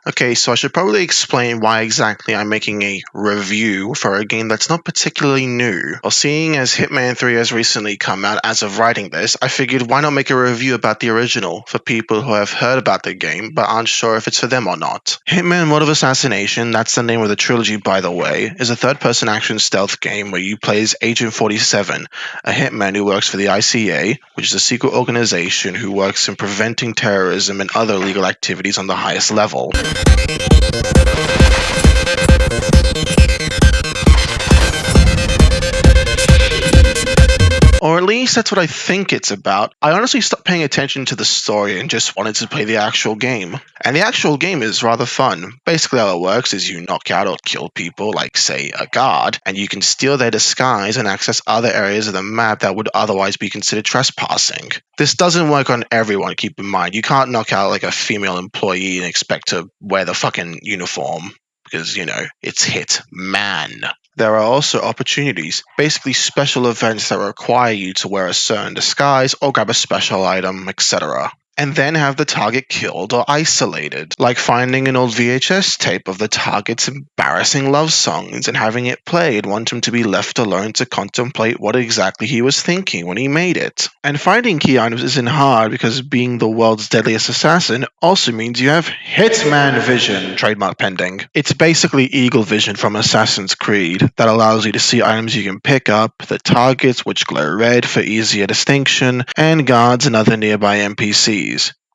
Okay, so I should probably explain why exactly I'm making a review for a game that's not particularly new. Well, seeing as Hitman 3 has recently come out as of writing this, I figured why not make a review about the original for people who have heard about the game but aren't sure if it's for them or not. Hitman Mode of Assassination, that's the name of the trilogy by the way, is a third-person action stealth game where you play as Agent 47, a hitman who works for the ICA, which is a secret organization who works in preventing terrorism and other illegal activities on the highest level. Or at least that's what I think it's about. I honestly stopped paying attention to the story and just wanted to play the actual game. And the actual game is rather fun. Basically how it works is you knock out or kill people, like say a guard, and you can steal their disguise and access other areas of the map that would otherwise be considered trespassing. This doesn't work on everyone, keep in mind. You can't knock out like a female employee and expect to wear the fucking uniform. Because, it's Hitman. There are also opportunities, basically special events that require you to wear a certain disguise or grab a special item, etc. And then have the target killed or isolated, like finding an old VHS tape of the target's embarrassing love songs and having it played, want him to be left alone to contemplate what exactly he was thinking when he made it. And finding key items isn't hard because being the world's deadliest assassin also means you have Hitman Vision, trademark pending. It's basically Eagle Vision from Assassin's Creed that allows you to see items you can pick up, the targets which glow red for easier distinction, and guards and other nearby NPCs.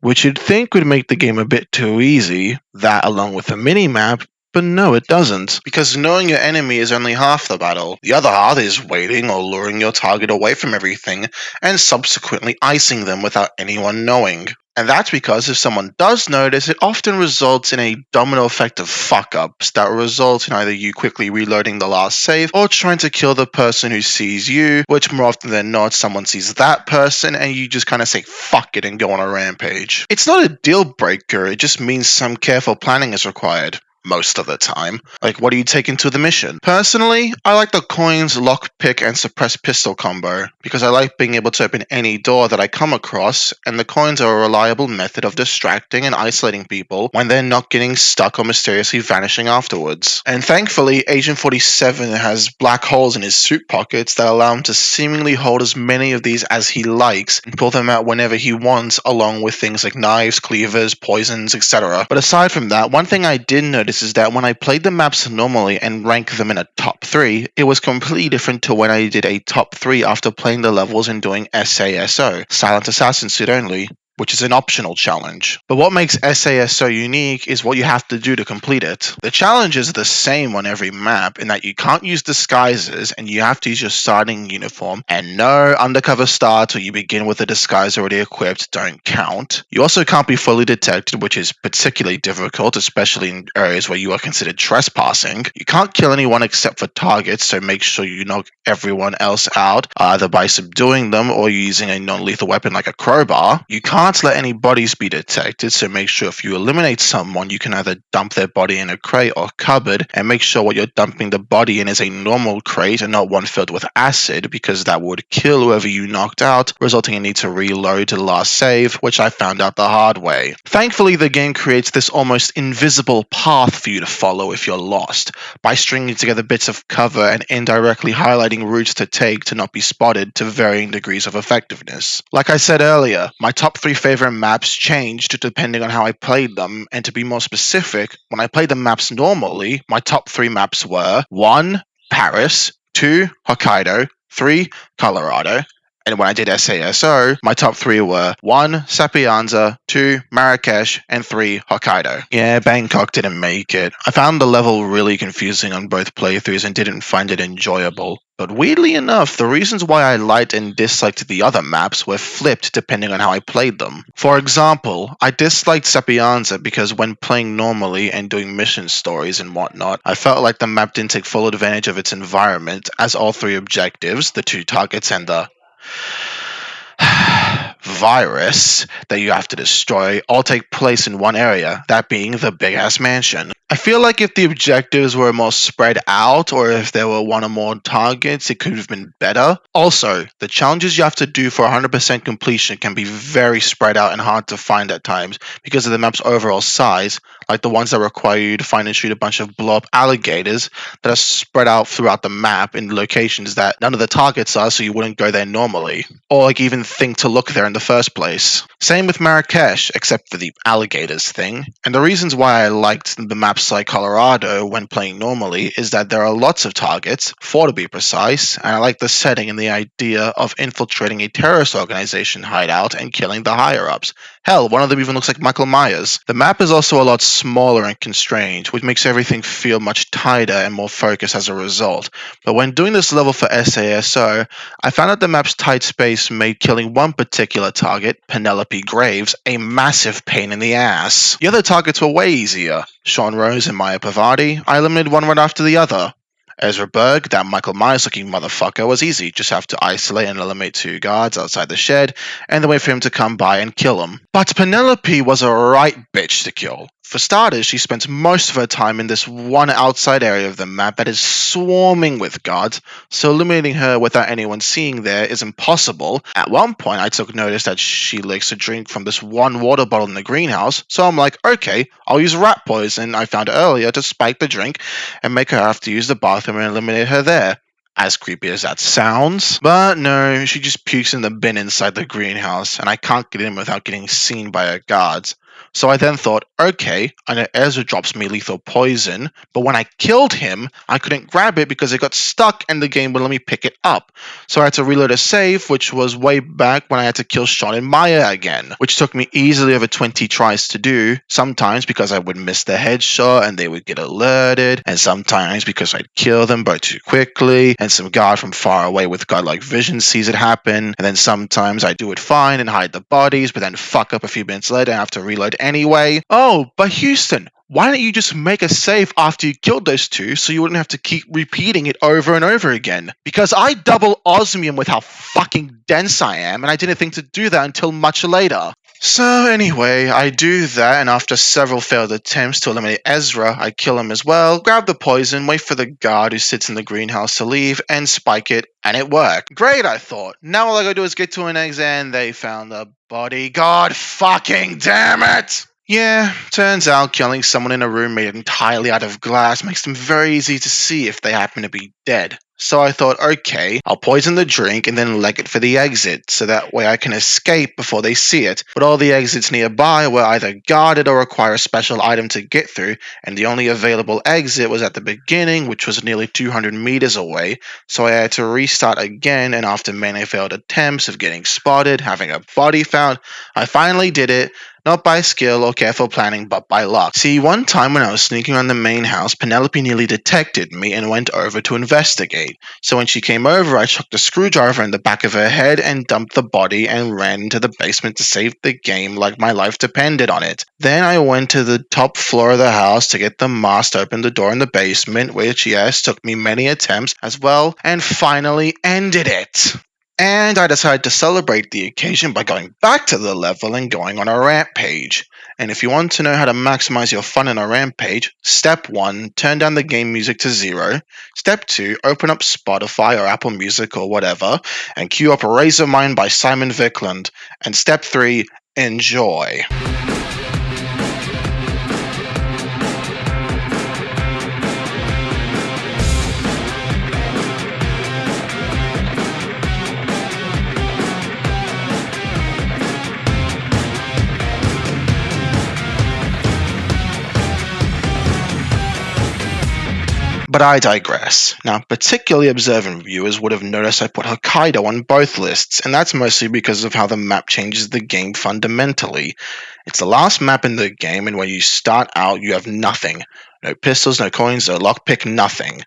Which you'd think would make the game a bit too easy, that along with a mini-map, but no it doesn't. Because knowing your enemy is only half the battle. The other half is waiting or luring your target away from everything, and subsequently icing them without anyone knowing. And that's because if someone does notice, it often results in a domino effect of fuck-ups that result in either you quickly reloading the last save or trying to kill the person who sees you, which more often than not, someone sees that person and you just kind of say fuck it and go on a rampage. It's not a deal breaker, it just means some careful planning is required. Most of the time. Like, what do you take into the mission? Personally, I like the coins, lockpick, and suppressed pistol combo, because I like being able to open any door that I come across, and the coins are a reliable method of distracting and isolating people when they're not getting stuck or mysteriously vanishing afterwards. And thankfully, Agent 47 has black holes in his suit pockets that allow him to seemingly hold as many of these as he likes and pull them out whenever he wants, along with things like knives, cleavers, poisons, etc. But aside from that, one thing I did notice is that when I played the maps normally and ranked them in a top 3, it was completely different to when I did a top 3 after playing the levels and doing SASO, Silent Assassin Suit Only, which is an optional challenge. But what makes SASO unique is what you have to do to complete it. The challenge is the same on every map in that you can't use disguises and you have to use your starting uniform, and no undercover starts where you begin with a disguise already equipped don't count. You also can't be fully detected, which is particularly difficult, especially in areas where you are considered trespassing. You can't kill anyone except for targets, so make sure you knock everyone else out, either by subduing them or using a non-lethal weapon like a crowbar. You can't let any bodies be detected, so make sure if you eliminate someone, you can either dump their body in a crate or cupboard, and make sure what you're dumping the body in is a normal crate and not one filled with acid, because that would kill whoever you knocked out, resulting in need to reload to the last save, which I found out the hard way. Thankfully, the game creates this almost invisible path for you to follow if you're lost, by stringing together bits of cover and indirectly highlighting routes to take to not be spotted to varying degrees of effectiveness. Like I said earlier, my top 3 favorite maps changed depending on how I played them, and to be more specific, when I played the maps normally, my top 3 maps were 1. Paris, 2. Hokkaido, 3. Colorado. And when I did SASO, my top 3 were 1. Sapienza, 2. Marrakesh, and 3. Hokkaido. Yeah, Bangkok didn't make it. I found the level really confusing on both playthroughs and didn't find it enjoyable. But weirdly enough, the reasons why I liked and disliked the other maps were flipped depending on how I played them. For example, I disliked Sapienza because when playing normally and doing mission stories and whatnot, I felt like the map didn't take full advantage of its environment, as all 3 objectives, the 2 targets and the virus that you have to destroy all take place in one area, that being the big-ass mansion. I feel like if the objectives were more spread out, or if there were 1 or more targets, it could have been better. Also, the challenges you have to do for 100% completion can be very spread out and hard to find at times because of the map's overall size, like the ones that require you to find and shoot a bunch of blow up alligators that are spread out throughout the map in locations that none of the targets are, so you wouldn't go there normally, or like even think to look there in the first place. Same with Marrakesh, except for the alligators thing. And the reasons why I liked the maps like Colorado when playing normally is that there are lots of targets, 4 to be precise, and I like the setting and the idea of infiltrating a terrorist organization hideout and killing the higher ups. Hell, one of them even looks like Michael Myers. The map is also a lot smaller and constrained, which makes everything feel much tighter and more focused as a result. But when doing this level for SASO, I found that the map's tight space made killing one particular target, Penelope Graves, a massive pain in the ass. The other targets were way easier. Sean Rose and Maya Pavadi, I eliminated one right after the other. Ezra Berg, that Michael Myers looking motherfucker, was easy. Just have to isolate and eliminate 2 guards outside the shed, and then wait for him to come by and kill him. But Penelope was a right bitch to kill. For starters, she spends most of her time in this one outside area of the map that is swarming with guards, so eliminating her without anyone seeing there is impossible. At one point, I took notice that she likes to drink from this one water bottle in the greenhouse, so I'm like, okay, I'll use rat poison I found earlier to spike the drink and make her have to use the bathroom and eliminate her there. As creepy as that sounds. But no, she just pukes in the bin inside the greenhouse, and I can't get in without getting seen by her guards. So I then thought, okay, I know Ezra drops me lethal poison, but when I killed him, I couldn't grab it because it got stuck and the game wouldn't let me pick it up. So I had to reload a save, which was way back when I had to kill Sean and Maya again, which took me easily over 20 tries to do, sometimes because I would miss the headshot and they would get alerted, and sometimes because I'd kill them both too quickly, and some guard from far away with godlike vision sees it happen, and then sometimes I do it fine and hide the bodies, but then fuck up a few minutes later and have to reload anyway. Oh, but Houston, why don't you just make a save after you killed those 2 so you wouldn't have to keep repeating it over and over again? Because I double osmium with how fucking dense I am, and I didn't think to do that until much later. So anyway, I do that, and after several failed attempts to eliminate Ezra, I kill him as well, grab the poison, wait for the guard who sits in the greenhouse to leave, and spike it, and it worked. Great, I thought. Now all I gotta do is get to an exit, and they found the body. God fucking damn it! Yeah, turns out killing someone in a room made entirely out of glass makes them very easy to see if they happen to be dead. So I thought, okay, I'll poison the drink and then leg it for the exit, so that way I can escape before they see it. But all the exits nearby were either guarded or require a special item to get through, and the only available exit was at the beginning, which was nearly 200 meters away, so I had to restart again, and after many failed attempts of getting spotted, having a body found, I finally did it. Not by skill or careful planning, but by luck. See, one time when I was sneaking around the main house, Penelope nearly detected me and went over to investigate. So when she came over, I chucked a screwdriver in the back of her head and dumped the body and ran into the basement to save the game like my life depended on it. Then I went to the top floor of the house to get the mask to open the door in the basement, which, yes, took me many attempts as well, and finally ended it. And I decided to celebrate the occasion by going back to the level and going on a rampage. And if you want to know how to maximize your fun in a rampage, step 1, turn down the game music to 0. Step 2, open up Spotify or Apple Music or whatever, and cue up Razor Mind by Simon Vickland. And step 3, enjoy. But I digress. Now, particularly observant viewers would have noticed I put Hokkaido on both lists, and that's mostly because of how the map changes the game fundamentally. It's the last map in the game, and when you start out, you have nothing. No pistols, no coins, no lockpick, nothing.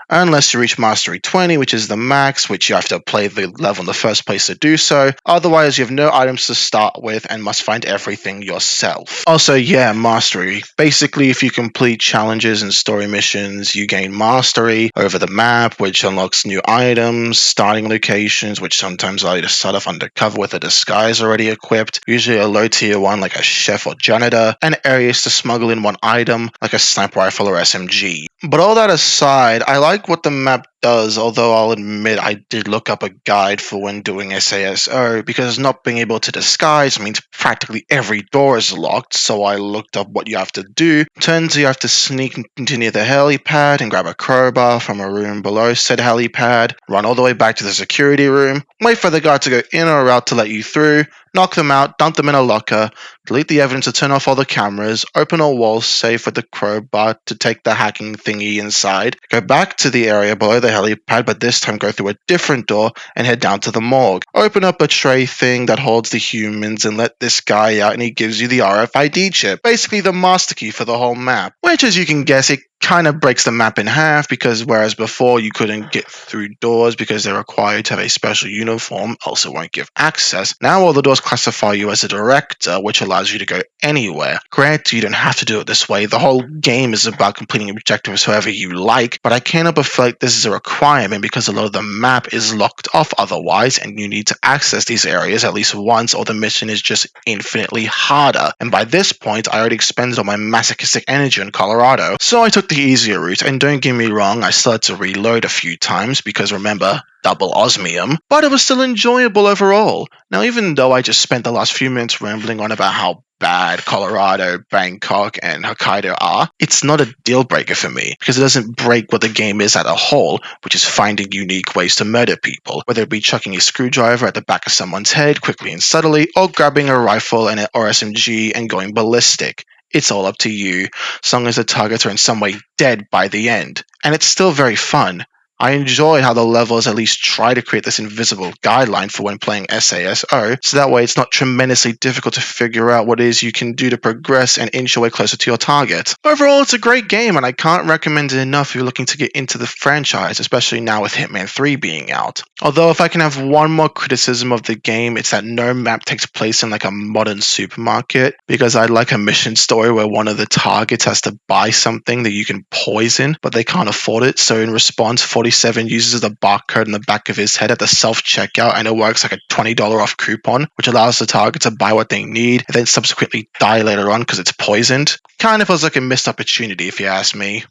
Unless you reach Mastery 20, which is the max, which you have to play the level in the first place to do so. Otherwise, you have no items to start with and must find everything yourself. Also, yeah, Mastery. Basically, if you complete challenges and story missions, you gain Mastery over the map, which unlocks new items, starting locations, which sometimes allow you to start off undercover with a disguise already equipped, usually a low tier one like a chef or janitor, and areas to smuggle in one item, like a sniper rifle or SMG. But all that aside, I like what the map does, although I'll admit I did look up a guide for when doing SASO, because not being able to disguise means practically every door is locked, so I looked up what you have to do. Turns out you have to sneak into near the helipad and grab a crowbar from a room below said helipad, run all the way back to the security room, wait for the guard to go in or out to let you through, knock them out, dump them in a locker, delete the evidence to turn off all the cameras, open a wall safe with the crowbar to take the hacking thingy inside, go back to the area below the helipad, but this time go through a different door and head down to the morgue. Open up a tray thing that holds the humans and let this guy out, and he gives you the RFID chip, basically the master key for the whole map. Which, as you can guess, it kind of breaks the map in half, because whereas before you couldn't get through doors because they're required to have a special uniform, also won't give access, now all the doors classify you as a director, which allows you to go anywhere. Granted, you don't have to do it this way, the whole game is about completing objectives however you like, but I cannot but feel like this is a requirement because a lot of the map is locked off otherwise, and you need to access these areas at least once or the mission is just infinitely harder. And by this point, I already expended all my masochistic energy in Colorado, so I took the easier route, and don't get me wrong, I still had to reload a few times because remember, double osmium, but it was still enjoyable overall. Now, even though I just spent the last few minutes rambling on about how bad Colorado, Bangkok, and Hokkaido are, it's not a deal breaker for me because it doesn't break what the game is as a whole, which is finding unique ways to murder people, whether it be chucking a screwdriver at the back of someone's head quickly and subtly, or grabbing a rifle or SMG and going ballistic. It's all up to you, as long as the targets are in some way dead by the end. And it's still very fun. I enjoy how the levels at least try to create this invisible guideline for when playing SASO, so that way it's not tremendously difficult to figure out what it is you can do to progress and inch your way closer to your target. Overall, it's a great game, and I can't recommend it enough if you're looking to get into the franchise, especially now with Hitman 3 being out. Although if I can have one more criticism of the game, it's that no map takes place in like a modern supermarket, because I'd like a mission story where one of the targets has to buy something that you can poison, but they can't afford it, so in response, 47 uses the barcode on the back of his head at the self-checkout, and it works like a $20 off coupon, which allows the target to buy what they need and then subsequently die later on because it's poisoned. Kind of feels like a missed opportunity if you ask me.